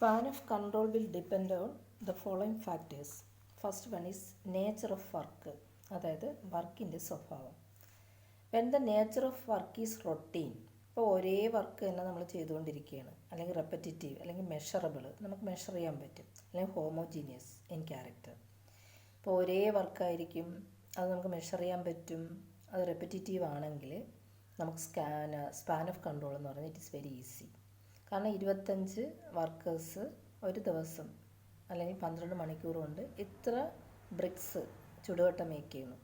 Span of control will depend on the following factors. First one is nature of work, അതായത് വർക്കിൻ്റെ സ്വഭാവം. When the nature of work is routine, ഇപ്പോൾ ഒരേ work തന്നെ നമ്മൾ ചെയ്തുകൊണ്ടിരിക്കുകയാണ്, അല്ലെങ്കിൽ റെപ്പറ്റേറ്റീവ്, അല്ലെങ്കിൽ മെഷറബിൾ, നമുക്ക് മെഷർ ചെയ്യാൻ പറ്റും, അല്ലെങ്കിൽ ഹോമോജീനിയസ് ഇൻ ക്യാരക്ടർ. ഇപ്പോൾ ഒരേ വർക്കായിരിക്കും, അത് നമുക്ക് മെഷർ ചെയ്യാൻ പറ്റും, അത് റെപ്പറ്റേറ്റീവ് ആണെങ്കിൽ നമുക്ക് സ്പാൻ ഓഫ് കൺട്രോൾ എന്ന് പറയുന്നത് ഇറ്റ് ഈസ് വെരി ഈസി. കാരണം 25 വർക്കേഴ്സ് ഒരു ദിവസം അല്ലെങ്കിൽ 12 മണിക്കൂർ കൊണ്ട് ഇത്ര ബ്രിക്സ് ചുടുവട്ടം മേക്ക് ചെയ്യുന്നു.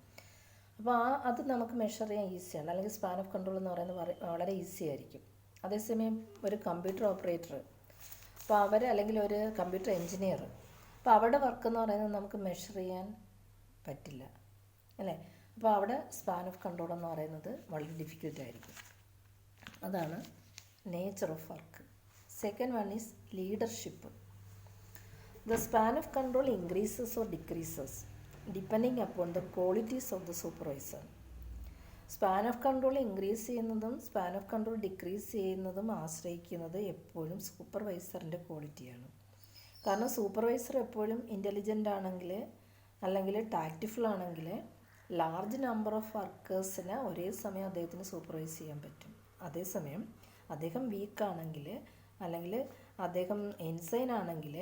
അപ്പോൾ അത് നമുക്ക് മെഷർ ചെയ്യാൻ ഈസിയാണ്, അല്ലെങ്കിൽ സ്പാൻ ഓഫ് കൺട്രോൾ എന്ന് പറയുന്നത് വളരെ ഈസി ആയിരിക്കും. അതേസമയം ഒരു കമ്പ്യൂട്ടർ ഓപ്പറേറ്റർ, അപ്പോൾ അവർ അല്ലെങ്കിൽ ഒരു കമ്പ്യൂട്ടർ എൻജിനീയർ, അപ്പോൾ അവരുടെ വർക്ക് എന്ന് പറയുന്നത് നമുക്ക് മെഷർ ചെയ്യാൻ പറ്റില്ല, അല്ലേ? അപ്പോൾ അവിടെ സ്പാൻ ഓഫ് കൺട്രോൾ എന്ന് പറയുന്നത് വളരെ ഡിഫിക്കൽട്ടായിരിക്കും. അതാണ് nature of work. Second one is leadership. The span of control increases or decreases depending upon the qualities of the supervisor. Span of control increase ചെയ്യുന്നതും സ്പാൻ ഓഫ് കൺട്രോൾ ഡിക്രീസ് ചെയ്യുന്നതും ആശ്രയിക്കുന്നത് എപ്പോഴും സൂപ്പർവൈസറിൻ്റെ ക്വാളിറ്റിയാണ്. കാരണം സൂപ്പർവൈസർ എപ്പോഴും ഇൻ്റലിജൻ്റ് ആണെങ്കിൽ, അല്ലെങ്കിൽ ടാക്റ്റ്ഫുൾ ആണെങ്കിൽ, ലാർജ് നമ്പർ ഓഫ് വർക്കേഴ്സിനെ ഒരേ സമയം അദ്ദേഹത്തിന് സൂപ്പർവൈസ് ചെയ്യാൻ പറ്റും. അതേസമയം അദ്ദേഹം വീക്കാണെങ്കിൽ, അല്ലെങ്കിൽ അദ്ദേഹം ഇൻസൈൻ ആണെങ്കിൽ,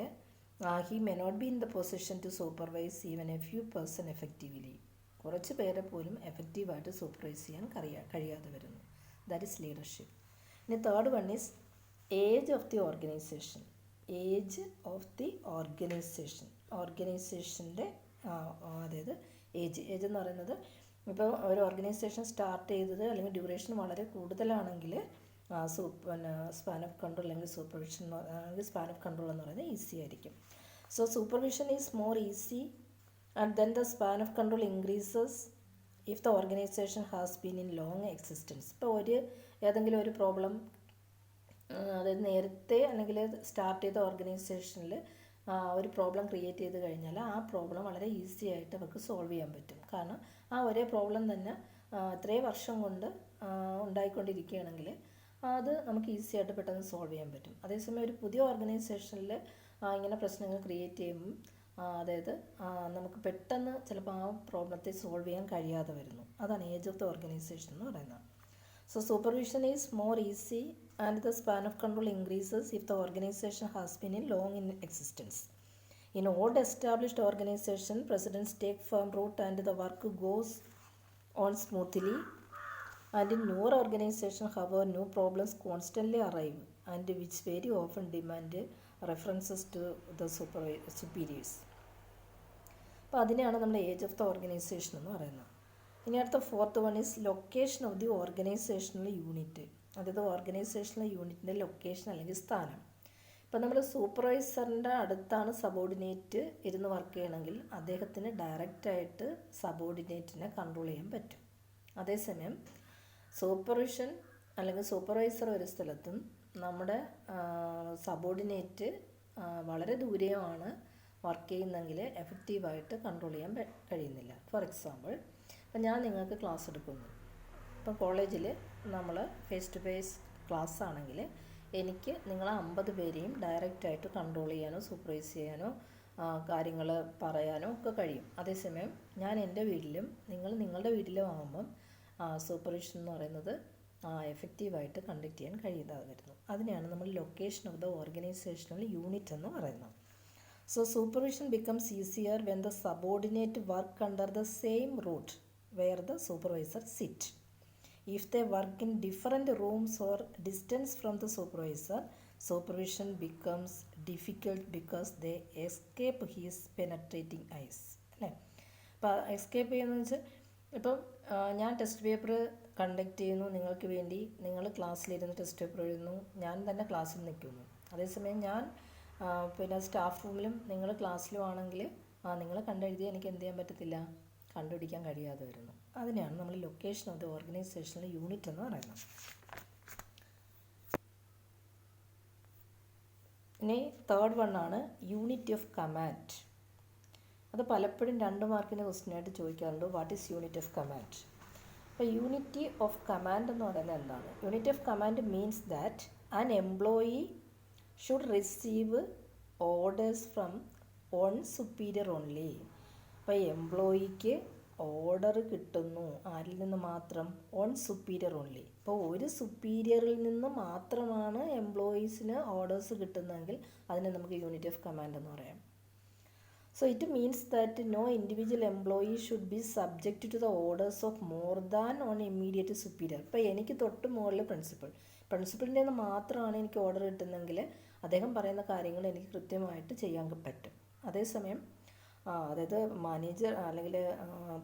he may not be in the position to supervise even a few person effectively. കുറച്ച് പേരെ പോലും എഫക്റ്റീവായിട്ട് സൂപ്പർവൈസ് ചെയ്യാൻ കഴിയാതെ വരുന്നു. That is leadership. ഇനി third one is age of the organisation. Age of the ഓർഗനൈസേഷൻ്റെ അതായത് ഏജ് എന്ന് പറയുന്നത്, ഇപ്പോൾ ഒരു ഓർഗനൈസേഷൻ സ്റ്റാർട്ട് ചെയ്തത് അല്ലെങ്കിൽ ഡ്യൂറേഷൻ വളരെ കൂടുതലാണെങ്കിൽ സ്പാൻ ഓഫ് കൺട്രോൾ അല്ലെങ്കിൽ സൂപ്പർവിഷൻ അല്ലെങ്കിൽ സ്പാൻ ഓഫ് കൺട്രോൾ എന്ന് പറയുന്നത് ഈസി ആയിരിക്കും. So supervision is more easy and then the span of control increases if the organisation has been in long existence. ഇപ്പോൾ ഏതെങ്കിലും ഒരു പ്രോബ്ലം, അതായത് നേരത്തെ അല്ലെങ്കിൽ സ്റ്റാർട്ട് ചെയ്ത ഓർഗനൈസേഷനിൽ ഒരു പ്രോബ്ലം ക്രിയേറ്റ് ചെയ്ത് കഴിഞ്ഞാൽ ആ പ്രോബ്ലം വളരെ ഈസി ആയിട്ട് അവർക്ക് സോൾവ് ചെയ്യാൻ പറ്റും. കാരണം ആ ഒരേ പ്രോബ്ലം തന്നെ ഇത്രയും വർഷം കൊണ്ട് ഉണ്ടായിക്കൊണ്ടിരിക്കുകയാണെങ്കിൽ അത് നമുക്ക് ഈസി ആയിട്ട് പെട്ടെന്ന് സോൾവ് ചെയ്യാൻ പറ്റും. അതേസമയം ഒരു പുതിയ ഓർഗനൈസേഷനിൽ ഇങ്ങനെ പ്രശ്നങ്ങൾ ക്രിയേറ്റ് ചെയ്യുമ്പം അതായത് നമുക്ക് പെട്ടെന്ന് ചിലപ്പോൾ ആ പ്രോബ്ലത്തെ സോൾവ് ചെയ്യാൻ കഴിയാതെ വരുന്നു. അതാണ് ഏജ് ഓഫ് ദ ഓർഗനൈസേഷൻ എന്ന് പറയുന്നത്. So supervision is more easy and the span of control increases if the organisation has been in long in existence. In old established organisation precedents take firm root and the work goes on smoothly, and in newer organization however new problems constantly arrive and which very often demand references to the superiors. അപ്പോൾ അതിനെയാണ് നമ്മൾ age of the organisation എന്ന് പറയുന്നത്. ഇനി അടുത്ത fourth one is location of the organisational unit. അതായത് organisational യൂണിറ്റിൻ്റെ location അല്ലെങ്കിൽ സ്ഥാനം. ഇപ്പോൾ നമ്മൾ സൂപ്പർവൈസറിൻ്റെ അടുത്താണ് സബോർഡിനേറ്റ് ഇരുന്ന് വർക്ക് ചെയ്യണമെങ്കിൽ അദ്ദേഹത്തിന് ഡയറക്റ്റായിട്ട് സബോർഡിനേറ്റിനെ കൺട്രോൾ ചെയ്യാൻ പറ്റും. അതേസമയം സൂപ്പർവിഷൻ അല്ലെങ്കിൽ സൂപ്പർവൈസർ ഒരു സ്ഥലത്തും നമ്മുടെ സബോർഡിനേറ്റ് വളരെ ദൂരെയാണ് വർക്ക് ചെയ്യുന്നെങ്കിൽ എഫക്റ്റീവായിട്ട് കൺട്രോൾ ചെയ്യാൻ കഴിയുന്നില്ല. ഫോർ എക്സാമ്പിൾ, ഇപ്പം ഞാൻ നിങ്ങൾക്ക് ക്ലാസ് എടുക്കുന്നു. ഇപ്പം കോളേജിൽ നമ്മൾ ഫേസ് ടു ഫേസ് ക്ലാസ് ആണെങ്കിൽ എനിക്ക് നിങ്ങളെ 50 പേരെയും ഡയറക്റ്റായിട്ട് കൺട്രോൾ ചെയ്യാനോ സൂപ്പർവൈസ് ചെയ്യാനോ കാര്യങ്ങൾ പറയാനോ ഒക്കെ കഴിയും. അതേസമയം ഞാൻ എൻ്റെ വീട്ടിലും നിങ്ങൾ നിങ്ങളുടെ വീട്ടിലും ആകുമ്പം സൂപ്പർവിഷൻ എന്ന് പറയുന്നത് എഫക്റ്റീവായിട്ട് കണ്ടക്ട് ചെയ്യാൻ കഴിയാതെ വരുന്നു. അതിനെയാണ് നമ്മൾ location of the organisational unit എന്ന് പറയുന്നത്. So supervision becomes easier when the subordinate work under the same root where the supervisor sit. If they work in different rooms or distance from the supervisor, supervision becomes difficult because they escape his penetrating eyes. അല്ലേ? അപ്പോൾ escape ചെയ്യുന്നതെന്ന് വെച്ചാൽ, ഇപ്പം ഞാൻ test paper conduct ചെയ്യുന്നു നിങ്ങൾക്ക് വേണ്ടി, നിങ്ങൾ ക്ലാസ്സിലിരുന്ന് ടെസ്റ്റ് പേപ്പർ എഴുതുന്നു, ഞാൻ തന്നെ ക്ലാസ്സിൽ നിൽക്കുന്നു. അതേസമയം ഞാൻ പിന്നെ സ്റ്റാഫ് റൂമിലും നിങ്ങൾ ക്ലാസ്സിലും ആണെങ്കിൽ നിങ്ങൾ കണ്ടെഴുതിയാൽ എനിക്ക് എന്ത് ചെയ്യാൻ പറ്റത്തില്ല, കണ്ടുപിടിക്കാൻ കഴിയാതെ വരുന്നു. അതിനെയാണ് നമ്മൾ location of the organisational unit എന്ന് പറയുന്നത്. ഇനി തേർഡ് വൺ ആണ് യൂണിറ്റ് ഓഫ് കമാൻഡ്. അത് പലപ്പോഴും 2 മാർക്കിൻ്റെ ക്വസ്റ്റ്യനായിട്ട് ചോദിക്കാറുണ്ട്, what is unit of command. അപ്പോൾ യൂണിറ്റി ഓഫ് കമാൻഡ് എന്ന് പറയുന്നത് എന്താണ്? Unit of command means that an employee should receive orders from one superior only. അപ്പോൾ എംപ്ലോയിക്ക് ഓർഡർ കിട്ടുന്നു ആരിൽ നിന്ന് മാത്രം? One superior only. അപ്പോൾ ഒരു സുപ്പീരിയറിൽ നിന്ന് മാത്രമാണ് എംപ്ലോയീസിന് ഓർഡേഴ്സ് കിട്ടുന്നതെങ്കിൽ അതിനെ നമുക്ക് യൂണിറ്റ് ഓഫ് കമാൻഡ് എന്ന് പറയാം. So it means that no individual employee should be subject to the orders of more than one immediate superior. ഇപ്പോൾ എനിക്ക് തൊട്ട് മുകളിൽ പ്രിൻസിപ്പളിൻ്റെ നിന്ന് മാത്രമാണ് എനിക്ക് ഓർഡർ കിട്ടുന്നതെങ്കിൽ അദ്ദേഹം പറയുന്ന കാര്യങ്ങൾ എനിക്ക് കൃത്യമായിട്ട് ചെയ്യാൻ പറ്റും. അതേസമയം അതായത് മാനേജർ അല്ലെങ്കിൽ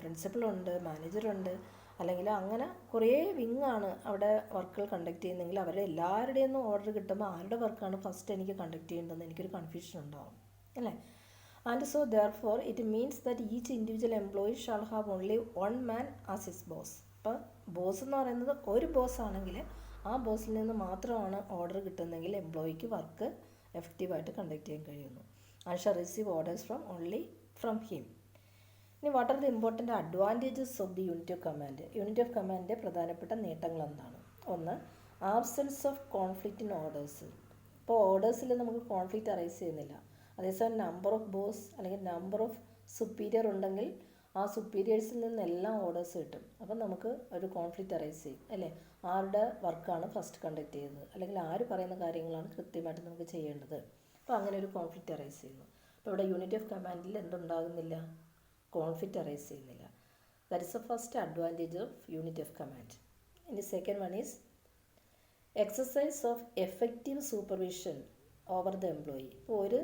പ്രിൻസിപ്പളുണ്ട്, മാനേജറുണ്ട്, അല്ലെങ്കിൽ അങ്ങനെ കുറേ വിങ്ങാണ് അവിടെ വർക്കുകൾ കണ്ടക്ട് ചെയ്യുന്നതെങ്കിൽ അവരുടെ എല്ലാവരുടെയും ഓർഡർ കിട്ടുമ്പോൾ ആരുടെ വർക്കാണ് ഫസ്റ്റ് എനിക്ക് കണ്ടക്ട് ചെയ്യേണ്ടതെന്ന് എനിക്കൊരു കൺഫ്യൂഷൻ ഉണ്ടാവും അല്ലേ. And so therefore it means that each individual employee shall have only one man as his boss. അപ്പോൾ ബോസ് എന്ന് പറയുന്നത് ഒരു ബോസ് ആണെങ്കിൽ ആ ബോസിൽ നിന്ന് മാത്രമാണ് ഓർഡർ കിട്ടുന്നതെങ്കിൽ എംപ്ലോയിക്ക് വർക്ക് എഫക്റ്റീവായിട്ട് കണ്ടക്ട് ചെയ്യാൻ കഴിയുന്നു. And shall receive orders from only from him. ഇനി what are the important advantages of the unit of command? Unit of കമാൻഡിൻ്റെ പ്രധാനപ്പെട്ട നേട്ടങ്ങൾ എന്താണ്? ഒന്ന്, absence of conflict in orders. ഇപ്പോൾ ഓർഡേഴ്സിൽ നമുക്ക് കോൺഫ്ലിക്റ്റ് അറൈസ് ചെയ്യുന്നില്ല. അതേസമയം നമ്പർ ഓഫ് ബോസ് അല്ലെങ്കിൽ നമ്പർ ഓഫ് സുപ്പീരിയർ ഉണ്ടെങ്കിൽ ആ സുപ്പീരിയേഴ്സിൽ നിന്നെല്ലാം ഓർഡേഴ്സ് കിട്ടും. അപ്പം നമുക്ക് ഒരു കോൺഫ്ലിക്റ്റ് അറൈസ് ചെയ്യും അല്ലേ. ആരുടെ വർക്കാണ് ഫസ്റ്റ് കണ്ടക്ട് ചെയ്യുന്നത് അല്ലെങ്കിൽ ആര് പറയുന്ന കാര്യങ്ങളാണ് കൃത്യമായിട്ട് നമുക്ക് ചെയ്യേണ്ടത്. അപ്പോൾ അങ്ങനെ ഒരു കോൺഫ്ലിക്റ്റ് അറൈസ് ചെയ്യുന്നു. അപ്പോൾ ഇവിടെ യൂണിറ്റ് ഓഫ് കമാൻഡിൽ എന്തുണ്ടാകുന്നില്ല? കോൺഫ്ലിക്റ്റ് അറൈസ് ചെയ്യുന്നില്ല. That is the first advantage of unit of command. ഇനി second one is exercise of effective supervision over the employee. ഇപ്പോൾ ഒരു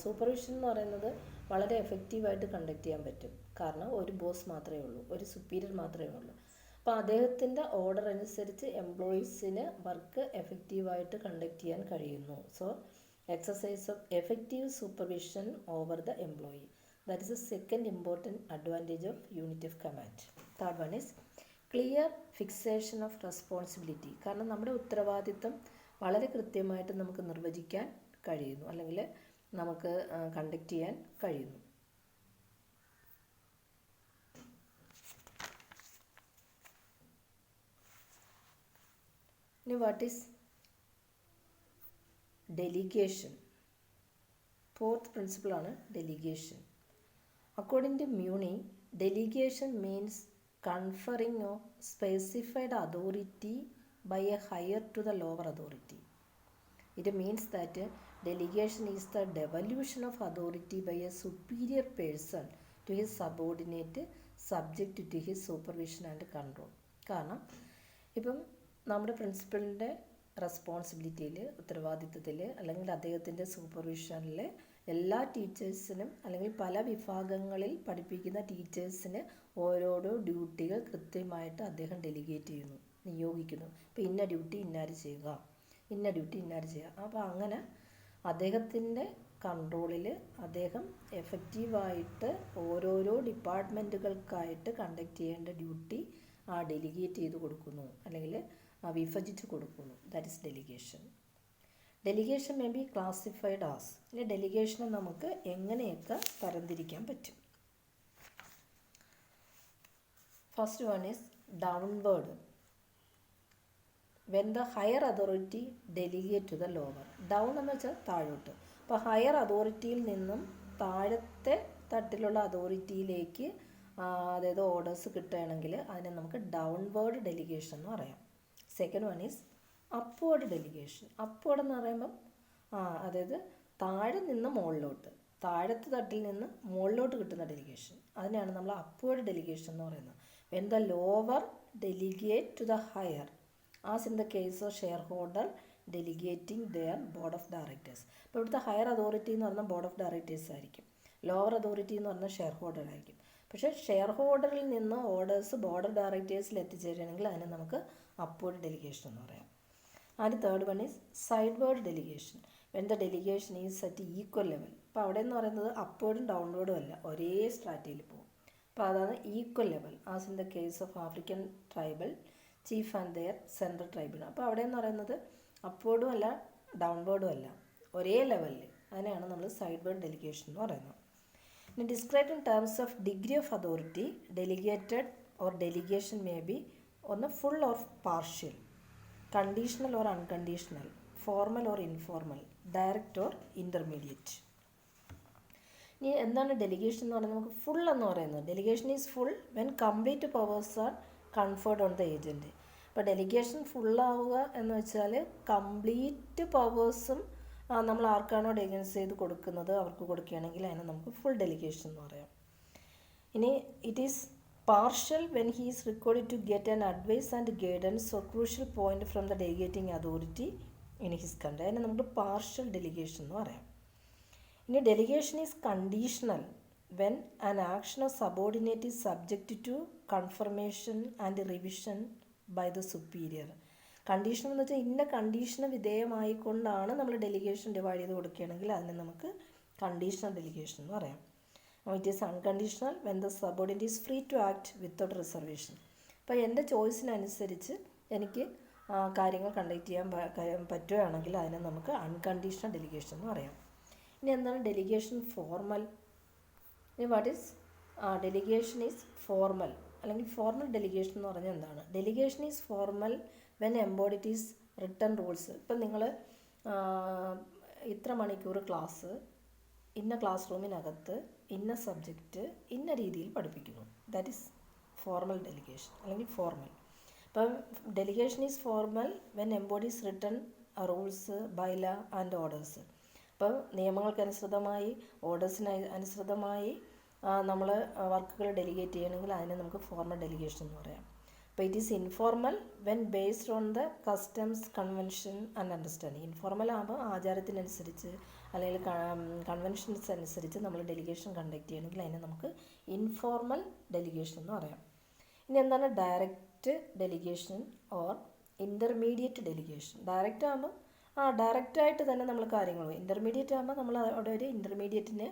സൂപ്പർവിഷൻ എന്ന് പറയുന്നത് വളരെ എഫക്റ്റീവായിട്ട് കണ്ടക്ട് ചെയ്യാൻ പറ്റും. കാരണം ഒരു ബോസ് മാത്രമേ ഉള്ളൂ, ഒരു സുപ്പീരിയർ മാത്രമേ ഉള്ളൂ. അപ്പോൾ അദ്ദേഹത്തിൻ്റെ ഓർഡർ അനുസരിച്ച് എംപ്ലോയീസിന് വർക്ക് എഫക്റ്റീവായിട്ട് കണ്ടക്ട് ചെയ്യാൻ കഴിയുന്നു. So exercise of effective supervision over the employee, that is A second important advantage of unit of command. Third one is clear fixation of responsibility. കാരണം നമ്മുടെ ഉത്തരവാദിത്തം വളരെ കൃത്യമായിട്ട് നമുക്ക് നിർവചിക്കാൻ കഴിയുന്നു അല്ലെങ്കിൽ നമുക്ക് കണ്ടക്ട് ചെയ്യാൻ കഴിയുന്നു. ഇനി വാട്ട് ഈസ് ഡെലിഗേഷൻ? ഫോർത്ത് പ്രിൻസിപ്പിളാണ് delegation. According to Mooney, delegation means conferring of specified authority by a higher to the lower authority. It means that delegation is the devolution of authority by a superior person to his subordinate subject to his supervision and control. കാരണം ഇപ്പം നമ്മുടെ പ്രിൻസിപ്പളിൻ്റെ റെസ്പോൺസിബിലിറ്റിയിൽ, ഉത്തരവാദിത്വത്തിൽ അല്ലെങ്കിൽ അദ്ദേഹത്തിൻ്റെ സൂപ്പർവിഷനിൽ എല്ലാ ടീച്ചേഴ്സിനും അല്ലെങ്കിൽ പല വിഭാഗങ്ങളിൽ പഠിപ്പിക്കുന്ന ടീച്ചേഴ്സിന് ഓരോരോ ഡ്യൂട്ടികൾ കൃത്യമായിട്ട് അദ്ദേഹം ഡെലിഗേറ്റ് ചെയ്യുന്നു, നിയോഗിക്കുന്നു. ഇപ്പോൾ ഇന്ന ഡ്യൂട്ടി ഇന്നാര് ചെയ്യുക, ഇന്ന ഡ്യൂട്ടി ഇന്നാര് ചെയ്യുക. അപ്പോൾ അങ്ങനെ അദ്ദേഹത്തിൻ്റെ കൺട്രോളിൽ അദ്ദേഹം എഫക്റ്റീവായിട്ട് ഓരോരോ ഡിപ്പാർട്ട്മെൻറ്റുകൾക്കായിട്ട് കണ്ടക്ട് ചെയ്യേണ്ട ഡ്യൂട്ടി ഡെലിഗേറ്റ് ചെയ്ത് കൊടുക്കുന്നു അല്ലെങ്കിൽ വിഭജിച്ച് കൊടുക്കുന്നു. That is delegation. Delegation may be classified as. ഇനി ഡെലിഗേഷനെ നമുക്ക് എങ്ങനെയൊക്കെ തരംതിരിക്കാൻ പറ്റും? First one is downward. When the higher authority delegate to the lower. Down എന്ന് വെച്ചാൽ താഴോട്ട്. അപ്പോൾ ഹയർ അതോറിറ്റിയിൽ നിന്നും താഴത്തെ തട്ടിലുള്ള അതോറിറ്റിയിലേക്ക് അതായത് ഓർഡേഴ്സ് കിട്ടുകയാണെങ്കിൽ അതിനെ നമുക്ക് ഡൗൺവേർഡ് ഡെലിഗേഷൻ എന്ന് പറയാം. Second one is upward delegation. Upward എന്ന് പറയുമ്പം അതായത് താഴെ നിന്ന് മുകളിലോട്ട്, താഴത്തെ തട്ടിൽ നിന്ന് മുകളിലോട്ട് കിട്ടുന്ന ഡെലിഗേഷൻ, അതിനെയാണ് നമ്മൾ അപ്വേർഡ് ഡെലിഗേഷൻ എന്ന് പറയുന്നത്. When the lower delegate to the higher, as in the case of share holder delegating their board of directors. ഇപ്പോൾ ഇവിടുത്തെ ഹയർ അതോറിറ്റി എന്ന് പറഞ്ഞാൽ ബോർഡ് ഓഫ് ഡയറക്ടേഴ്സ് ആയിരിക്കും, ലോവർ അതോറിറ്റി എന്ന് പറഞ്ഞാൽ ഷെയർ ഹോൾഡർ ആയിരിക്കും. പക്ഷേ ഷെയർ ഹോൾഡറിൽ നിന്ന് ഓർഡേഴ്സ് ബോർഡ് ഓഫ് ഡയറക്ടേഴ്സിൽ എത്തിച്ചേരുകയാണെങ്കിൽ അതിനെ നമുക്ക് അപ്വേർഡ് ഡെലിഗേഷൻ എന്ന് പറയാം. And third one is sideward delegation. When the delegation is at equal level. അപ്പോൾ അവിടെ എന്ന് പറയുന്നത് അപ്വേർഡും ഡൗൺവേർഡും അല്ല, ഒരേ സ്ട്രാറ്റയിൽ പോകും. അപ്പോൾ അതാണ് equal level, as in the case of African tribal chief and their central tribal. അപ്പോൾ അവിടെ എന്ന് പറയുന്നത് അപ്വേർഡും അല്ല ഡൗൺവേർഡും അല്ല, ഒരേ ലെവലിൽ. അതിനെയാണ് നമ്മൾ സൈഡ്വേർഡ് ഡെലിഗേഷൻ എന്ന് പറയുന്നത്. ഇനി describe in terms of degree of authority delegated or delegation may be ഒന്ന് full or partial, conditional or unconditional, formal or informal, direct or intermediate. ഇനി എന്താണ് ഡെലിഗേഷൻ എന്ന് പറഞ്ഞാൽ നമുക്ക് ഫുൾ എന്ന് പറയുന്നത്. Delegation is full when complete powers are conferred on the agent. ഇപ്പോൾ delegation ഫുള്ളാവുക എന്ന് വെച്ചാൽ കംപ്ലീറ്റ് പവേഴ്സും നമ്മൾ ആർക്കാണോ ഡെലിഗേറ്റ് ചെയ്ത് കൊടുക്കുന്നത് അവർക്ക് കൊടുക്കുകയാണെങ്കിൽ അതിനെ നമുക്ക് ഫുൾ ഡെലിഗേഷൻ എന്ന് പറയാം. ഇനി it is partial when he is required to get an advice and guidance or crucial point from the delegating authority in his country. അതിനെ നമുക്ക് പാർഷ്യൽ ഡെലിഗേഷൻ എന്ന് പറയാം. ഇനി delegation is conditional when an action of subordinate is subject to confirmation and revision by the superior. Condition എന്ന് വെച്ചാൽ ഇന്ന കണ്ടീഷന് വിധേയമായിക്കൊണ്ടാണ് നമ്മൾ delegation divide ചെയ്ത് കൊടുക്കുകയാണെങ്കിൽ അതിനെ നമുക്ക് കണ്ടീഷണൽ ഡെലിഗേഷൻ എന്ന് പറയാം. It is unconditional when the subordinate is free to act without reservation. അപ്പോൾ എൻ്റെ ചോയ്സിനനുസരിച്ച് എനിക്ക് കാര്യങ്ങൾ കണ്ടക്ട് ചെയ്യാൻ പറ്റുകയാണെങ്കിൽ അതിനെ നമുക്ക് അൺകണ്ടീഷണൽ ഡെലിഗേഷൻ എന്ന് പറയാം. ഇനി എന്താണ് ഡെലിഗേഷൻ ഫോർമൽ? ഇനി what is delegation is formal അല്ലെങ്കിൽ ഫോർമൽ ഡെലിഗേഷൻ എന്ന് പറഞ്ഞാൽ എന്താണ്? Delegation is formal when എംബോഡിഡ് is written rules. ഇപ്പം നിങ്ങൾ ഇത്ര മണിക്കൂർ ക്ലാസ് ഇന്ന ക്ലാസ് റൂമിനകത്ത് ഇന്ന സബ്ജക്റ്റ് ഇന്ന രീതിയിൽ പഠിപ്പിക്കുന്നു. ദാറ്റ് ഈസ് ഫോർമൽ ഡെലിഗേഷൻ അല്ലെങ്കിൽ ഫോർമൽ. അപ്പം delegation is formal when embodies written rules, bylaw and orders. അപ്പം നിയമങ്ങൾക്കനുസൃതമായി ഓർഡേഴ്സിന് അനുസൃതമായി നമ്മൾ വർക്കുകൾ ഡെലിഗേറ്റ് ചെയ്യണമെങ്കിൽ അതിനെ നമുക്ക് ഫോർമൽ ഡെലിഗേഷൻ എന്ന് പറയാം. അപ്പോൾ it is informal when based on the customs, convention and understanding. Informal ആകുമ്പോൾ ആചാരത്തിനനുസരിച്ച് അല്ലെങ്കിൽ കൺവെൻഷൻസ് അനുസരിച്ച് നമ്മൾ ഡെലിഗേഷൻ കണ്ടക്ട് ചെയ്യണമെങ്കിൽ അതിനെ നമുക്ക് ഇൻഫോർമൽ ഡെലിഗേഷൻ എന്ന് പറയാം. ഇനി എന്താണ് direct delegation or intermediate delegation? Direct ആകുമ്പോൾ ഡയറക്റ്റായിട്ട് തന്നെ നമ്മൾ കാര്യങ്ങൾ പോയി. ഇൻ്റർമീഡിയറ്റ് ആകുമ്പോൾ നമ്മൾ അവിടെ ഒരു ഇൻ്റർമീഡിയറ്റിന്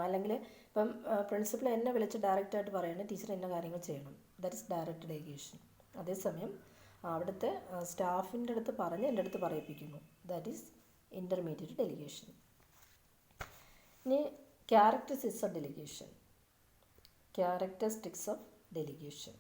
അല്ലെങ്കിൽ ഇപ്പം പ്രിൻസിപ്പൽ എന്നെ വിളിച്ച് ഡയറക്റ്റായിട്ട് പറയുന്നത് ടീച്ചർ ഇന്ന കാര്യങ്ങൾ ചെയ്യണം. That is direct delegation. അതേസമയം അവിടുത്തെ സ്റ്റാഫിൻ്റെ അടുത്ത് പറഞ്ഞ് എൻ്റെ അടുത്ത് പറയിപ്പിക്കുന്നു. That is intermediate delegation. ഇനി characteristics of delegation. Characteristics of delegation.